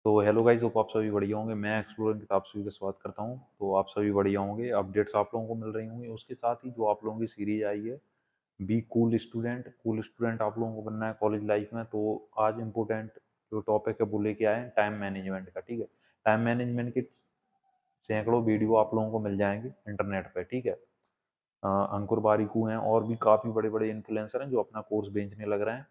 तो hello guys, hope आप सभी बढ़िया होंगे। मैं एक्सप्लोर किताब से भी स्वागत करता हूं। तो आप सभी बढ़िया होंगे, अपडेट्स आप लोगों को मिल रही होंगी। उसके साथ ही जो आप लोगों की सीरीज आई है be cool student, cool student आप लोगों को बनना है कॉलेज लाइफ में। तो आज इम्पोर्टेंट जो टॉपिक है वो लेके आए हैं टाइम मैनेजमेंट का। ठीक है, टाइम मैनेजमेंट के सैकड़ों वीडियो आप लोगों को मिल जाएंगे इंटरनेट पे। ठीक है, अंकुर बारिकू हैं और भी काफ़ी बड़े बड़े इन्फ्लुएंसर हैं जो अपना कोर्स बेचने लग रहे हैं।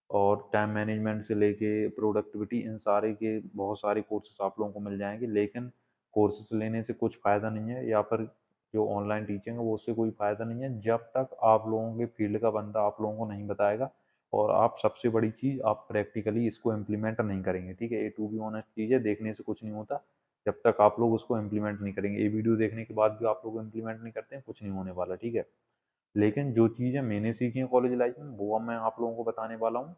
और टाइम मैनेजमेंट से लेके प्रोडक्टिविटी, इन सारे के बहुत सारे कोर्सेस आप लोगों को मिल जाएंगे। लेकिन कोर्सेस लेने से कुछ फ़ायदा नहीं है, या फिर जो ऑनलाइन टीचिंग है वो उससे कोई फ़ायदा नहीं है जब तक आप लोगों के फील्ड का बंदा आप लोगों को नहीं बताएगा। और आप सबसे बड़ी चीज़, आप प्रैक्टिकली इसको इम्प्लीमेंट नहीं करेंगे। ठीक है, ये टू बी ऑनेस्ट चीज़ है, देखने से कुछ नहीं होता जब तक आप लोग उसको इम्प्लीमेंट नहीं करेंगे। ये वीडियो देखने के बाद भी आप लोग इम्प्लीमेंट नहीं करते हैं, कुछ नहीं होने वाला। ठीक है, लेकिन जो चीज़ें मैंने सीखी हैं कॉलेज लाइफ में वो अब मैं आप लोगों को बताने वाला हूँ।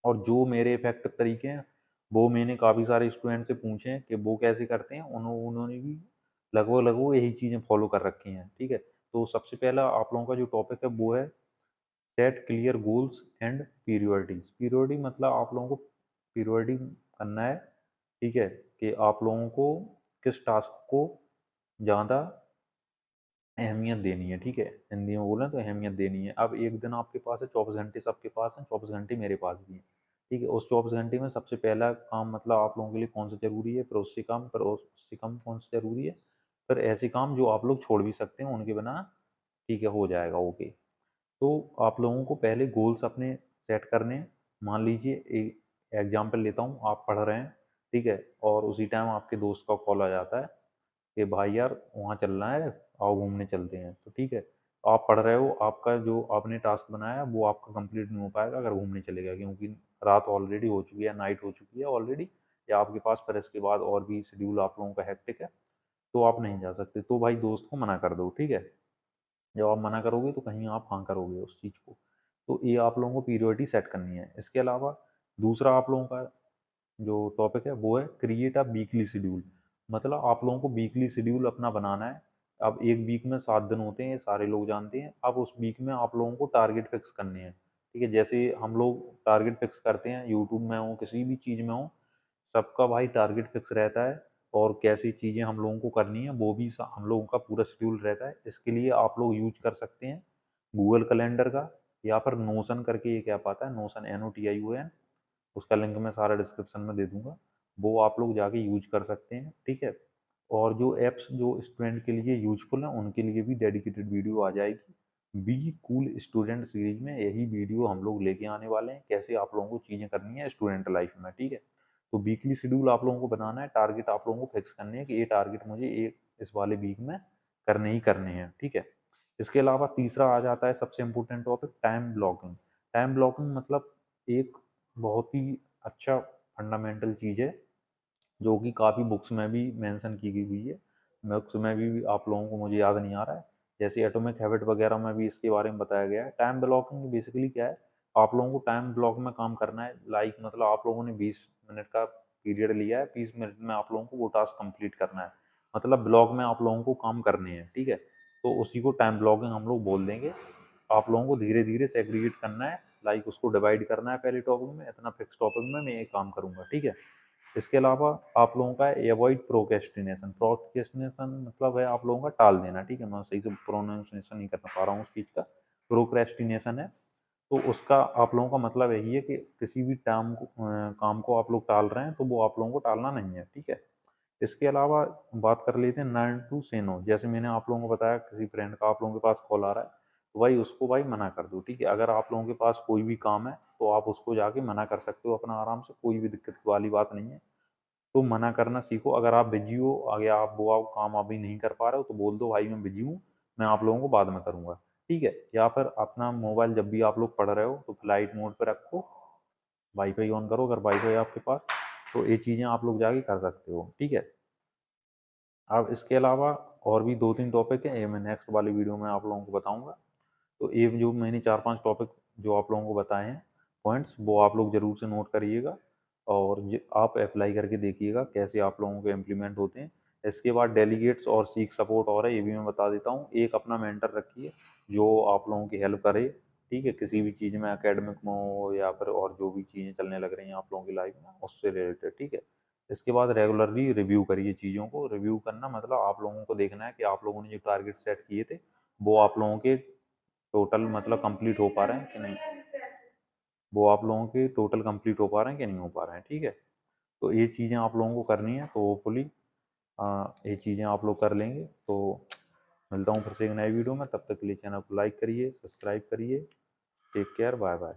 और जो मेरे इफेक्टिव तरीके हैं वो मैंने काफ़ी सारे स्टूडेंट से पूछे हैं कि वो कैसे करते हैं। उन्होंने भी लगभग लगभग यही चीज़ें फॉलो कर रखी हैं। ठीक है, तो सबसे पहला आप लोगों का जो टॉपिक है वो है set clear goals and priorities. Periodic मतलब आप लोगों को पीरियोडिक करना है। ठीक है, कि आप लोगों को किस टास्क को ज़्यादा अहमियत देनी है। ठीक है, हिंदी में बोलें तो अहमियत देनी है। अब एक दिन आपके पास है, 24 घंटे सबके पास हैं, 24 घंटे मेरे पास भी हैं। ठीक है, उस 24 घंटे में सबसे पहला काम मतलब आप लोगों के लिए कौन सा जरूरी है, फिर उससे कम कौन सा जरूरी है, फिर ऐसे काम जो आप लोग छोड़ भी सकते हैं उनके बिना। ठीक है, हो जाएगा ओके। तो आप लोगों को पहले गोल्स अपने सेट करने हैं। मान लीजिए एक एग्जाम्पल लेता हूँ, आप पढ़ रहे हैं। ठीक है, और उसी टाइम आपके दोस्त का कॉल आ जाता है कि भाई यार वहाँ चलना है, आओ घूमने चलते हैं। तो ठीक है, आप पढ़ रहे हो, आपका जो आपने टास्क बनाया वो आपका कंप्लीट नहीं हो पाएगा अगर घूमने चले गए, क्योंकि रात ऑलरेडी हो चुकी है, नाइट हो चुकी है ऑलरेडी, या आपके पास फिर इसके बाद और भी शेड्यूल आप लोगों का हेक्टिक है, तो आप नहीं जा सकते। तो भाई दोस्त को मना कर दो। ठीक है, जब आप मना करोगे तो कहीं आप हाँ करोगे उस चीज़ को। तो ये आप लोगों को पीरियोडिटी सेट करनी है। इसके अलावा दूसरा आप लोगों का जो टॉपिक है वो है क्रिएट अ वीकली शेड्यूल। मतलब आप लोगों को वीकली शेड्यूल अपना बनाना है। अब एक वीक में 7 दिन होते हैं, ये सारे लोग जानते हैं। अब उस वीक में आप लोगों को टारगेट फिक्स करने हैं। ठीक है, जैसे हम लोग टारगेट फिक्स करते हैं, यूट्यूब में हो किसी भी चीज़ में हो, सबका भाई टारगेट फिक्स रहता है। और कैसी चीज़ें हम लोगों को करनी है वो भी हम लोगों का पूरा शेड्यूल रहता है। इसके लिए आप लोग यूज कर सकते हैं गूगल कैलेंडर का, या फिर नोशन करके एक ऐप आता है, नोशन NOTION। उसका लिंक मैं सारा डिस्क्रिप्शन में दे दूंगा, वो आप लोग जाके यूज कर सकते हैं। ठीक है, और जो एप्स जो स्टूडेंट के लिए यूजफुल हैं उनके लिए भी डेडिकेटेड वीडियो आ जाएगी। बी कूल स्टूडेंट सीरीज में यही वीडियो हम लोग लेके आने वाले हैं, कैसे आप लोगों को चीज़ें करनी है स्टूडेंट लाइफ में। ठीक है, तो वीकली शेड्यूल आप लोगों को बनाना है, टारगेट आप लोगों को फिक्स करने हैं कि ये टारगेट मुझे एक इस वाले वीक में करने ही करने हैं। ठीक है, इसके अलावा तीसरा आ जाता है सबसे important topic, time blocking. Time blocking मतलब एक बहुत ही अच्छा फंडामेंटल चीज़ है जो कि काफ़ी बुक्स में भी मेंशन की गई हुई है। बुक्स में भी आप लोगों को, मुझे याद नहीं आ रहा है, जैसे एटॉमिक हैबिट वगैरह में भी इसके बारे में बताया गया है। टाइम ब्लॉकिंग बेसिकली क्या है, आप लोगों को टाइम ब्लॉक में काम करना है। लाइक मतलब आप लोगों ने 20 मिनट का पीरियड लिया है, 20 मिनट में आप लोगों को वो टास्क कंप्लीट करना है। मतलब ब्लॉक में आप लोगों को काम करने हैं। ठीक है, तो उसी को टाइम ब्लॉकिंग हम लोग बोल देंगे। आप लोगों को धीरे धीरे सेग्रीगेट करना है, लाइक उसको डिवाइड करना है, पहले टॉपिक में इतना फिक्स टॉपिक में मैं ये काम करूंगा। ठीक है, इसके अलावा आप लोगों का एवॉइड प्रोक्रेस्टिनेशन। प्रोक्रेस्टिनेशन मतलब है आप लोगों का टाल देना। ठीक है, मैं सही से प्रोनाउंसिएशन नहीं कर पा रहा हूँ उस चीज़ का। प्रोक्रेस्टिनेशन है, तो उसका आप लोगों का मतलब यही है कि किसी भी काम को आप लोग टाल रहे हैं तो वो आप लोगों को टालना नहीं है। ठीक है, इसके अलावा बात कर लेते हैं लर्न टू से नो। जैसे मैंने आप लोगों को बताया, किसी फ्रेंड का आप लोगों के पास कॉल आ रहा है तो भाई उसको भाई मना कर दो। ठीक है, अगर आप लोगों के पास कोई भी काम है तो आप उसको जाके मना कर सकते हो अपना आराम से, कोई भी दिक्कत वाली बात नहीं है। तो मना करना सीखो। अगर आप बिजी हो, अगर आप वो काम अभी नहीं कर पा रहे हो तो बोल दो भाई मैं बिजी हूँ, मैं आप लोगों को बाद में करूँगा। ठीक है, या फिर अपना मोबाइल जब भी आप लोग पढ़ रहे हो तो फ्लाइट मोड पर रखो, वाईफाई ऑन करो अगर वाईफाई आपके पास, तो ये चीज़ें आप लोग जाके कर सकते हो। ठीक है, अब इसके अलावा और भी 2-3 टॉपिक हैं, ये मैं नेक्स्ट वाली वीडियो में आप लोगों को बताऊंगा। तो ये जो मैंने 4-5 टॉपिक जो आप लोगों को बताए हैं पॉइंट्स, वो आप लोग जरूर से नोट करिएगा और आप अप्लाई करके देखिएगा कैसे आप लोगों के इम्प्लीमेंट होते हैं। इसके बाद डेलीगेट्स और सीक सपोर्ट और है, ये भी मैं बता देता हूँ। एक अपना मेंटर रखिए जो आप लोगों की हेल्प करे। ठीक है, किसी भी चीज़ में, एकेडमिक में हो या फिर और जो भी चीज़ें चलने लग रही हैं आप लोगों की लाइफ में उससे रिलेटेड। ठीक है, इसके बाद रेगुलरली रिव्यू करिए चीज़ों को। रिव्यू करना मतलब आप लोगों को देखना है कि आप लोगों ने जो टारगेट सेट किए थे वो आप लोगों के टोटल मतलब कंप्लीट हो पा रहे हैं कि नहीं, वो आप लोगों के टोटल कंप्लीट हो पा रहे हैं कि नहीं हो पा रहे हैं। ठीक है, तो ये चीज़ें आप लोगों को करनी है। तो होपफुली ये चीज़ें आप लोग कर लेंगे। तो मिलता हूँ फिर से एक नए वीडियो में, तब तक के लिए चैनल को लाइक करिए, सब्सक्राइब करिए। Take care, bye bye.